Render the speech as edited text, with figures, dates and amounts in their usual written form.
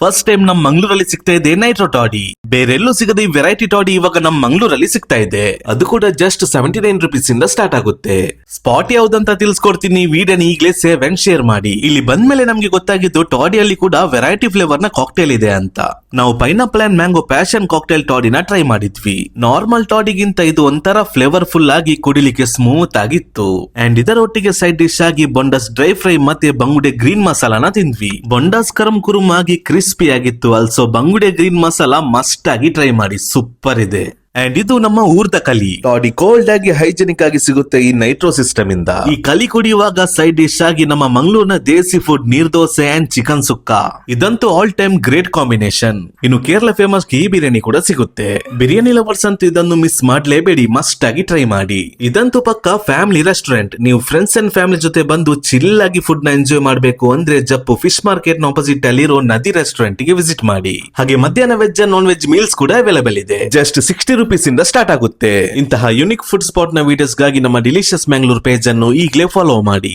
First time ನಮ್ ಮಂಗಳೂರಲ್ಲಿ ಸಿಗ್ತಾ ಇದೆ ನೈಟ್ರೋ ಟಾಡಿ. ಬೇರೆಲ್ಲೂ ಸಿಗದ ಈ ವೆರೈಟಿ ಟಾಡಿ ಇವಾಗ ನಮ್ ಮಂಗಳೂರಲ್ಲಿ ಸಿಗ್ತಾ ಇದೆ. ಅದು ಕೂಡ ಜಸ್ಟ್ 79 ರುಪೀಸ್ ಇಂದ ಸ್ಟಾರ್ಟ್ ಆಗುತ್ತೆ. ಸ್ಪಾಟ್ ಯಾವ್ದಂತ ತಿಳಿಸ್ಕೊಡ್ತೀನಿ, ವಿಡಿಯೋನ ಈಗಲೇ ಸೇವ್ ಅಂಡ್ ಶೇರ್ ಮಾಡಿ. ಇಲ್ಲಿ ಬಂದ್ಮೇಲೆ ನಮ್ಗೆ ಗೊತ್ತಾಗಿದ್ದು ಟಾಡಿಯಲ್ಲಿ ಕೂಡ ವೆರೈಟಿ ಫ್ಲೇವರ್ ನ ಕಾಕ್ಟೇಲ್ ಇದೆ ಅಂತ. ನಾವು pineapple and mango passion cocktail ಟಾಡಿನ ಟ್ರೈ ಮಾಡಿದ್ವಿ. ನಾರ್ಮಲ್ ಟಾಡಿಗಿಂತ ಇದು ಒಂಥರ ಫ್ಲೇವರ್ಫುಲ್ ಆಗಿ ಕುಡಿಲಿಕ್ಕೆ ಸ್ಮೂತ್ ಆಗಿತ್ತು. ಅಂಡ್ ಇದರೊಟ್ಟಿಗೆ ಸೈಡ್ ಡಿಶ್ ಆಗಿ ಬೊಂಡಾಸ್ ಡ್ರೈ ಫ್ರೈ ಮತ್ತೆ ಬಂಗುಡೆ ಗ್ರೀನ್ ಮಸಾಲಾನ ತಿಂದ್ವಿ. ಬೊಂಡಾಸ್ ಕರಂ ಕುರುಮ್ ಆಗಿ ಕ್ರಿಸ್ಪಿ ಆಗಿತ್ತು. ಆಲ್ಸೋ ಬಂಗುಡೆ ಗ್ರೀನ್ ಮಸಾಲಾ ಮಸ್ಟ್ ಆಗಿ ಟ್ರೈ ಮಾಡಿ, ಸೂಪರ್ ಇದೆ. ಅಂಡ್ ಇದು ನಮ್ಮ ಊರ್ದ ಕಲಿ ಟಾಡಿ. ಕೋಲ್ಡ್ ಆಗಿ ಹೈಜೆನಿಕ್ ಆಗಿ ಸಿಗುತ್ತೆ ಈ ನೈಟ್ರೋ ಸಿಸ್ಟಮ್ ಇಂದ. ಈ ಕಲಿ ಕುಡಿಯುವಾಗ ಸೈಡ್ ಡಿಶ್ ಆಗಿ ನಮ್ಮ ಮಂಗಳೂರಿನ ದೇಸಿ ಫುಡ್ ನೀರ್ ದೋಸೆ ಅಂಡ್ ಚಿಕನ್ ಸುಕ್ಕ, ಇದಂತೂ ಆಲ್ ಟೈಮ್ ಗ್ರೇಟ್ ಕಾಂಬಿನೇಷನ್. ಇನ್ನು ಕೇರಳ ಫೇಮಸ್ ಘೀ ಬಿರಿಯಾನಿ ಕೂಡ ಸಿಗುತ್ತೆ. ಬಿರಿಯಾನಿ ಲವರ್ಸ್ ಅಂತೂ ಇದನ್ನು ಮಿಸ್ ಮಾಡ್ಲೇಬೇಡಿ, ಮಸ್ಟ್ ಆಗಿ ಟ್ರೈ ಮಾಡಿ. ಇದಂತೂ ಪಕ್ಕ ಫ್ಯಾಮಿಲಿ ರೆಸ್ಟೋರೆಂಟ್. ನೀವು ಫ್ರೆಂಡ್ಸ್ ಅಂಡ್ ಫ್ಯಾಮಿಲಿ ಜೊತೆ ಬಂದು ಚಿಲ್ ಆಗಿ ಫುಡ್ ನ ಎಂಜಾಯ್ ಮಾಡಬೇಕು ಅಂದ್ರೆ ಜಪ್ಪು ಫಿಶ್ ಮಾರ್ಕೆಟ್ ನ ಆಪೋಸಿಟ್ ಅಲ್ಲಿರೋ ನದಿ ರೆಸ್ಟೋರೆಂಟ್ ಗೆ ವಿಸಿಟ್ ಮಾಡಿ. ಹಾಗೆ ಮಧ್ಯಾಹ್ನ veg and non veg meals ಕೂಡ ಅವೈಲೇಬಲ್ ಇದೆ. ಜಸ್ಟ್ 60 ರುಪೀಸ್ ಇಂದ ಸ್ಟಾರ್ಟ್ ಆಗುತ್ತೆ. ಇಂತಹ ಯುನಿಕ್ ಫುಡ್ ಸ್ಪಾಟ್ ನ ವಿಡಿಯೋಸ್ ಗಾಗಿ ನಮ್ಮ ಡಿಲಿಷಿಯಸ್ ಮ್ಯಾಂಗ್ಳೂರ್ ಪೇಜ್ ಅನ್ನು ಈಗಲೇ ಫಾಲೋ ಮಾಡಿ.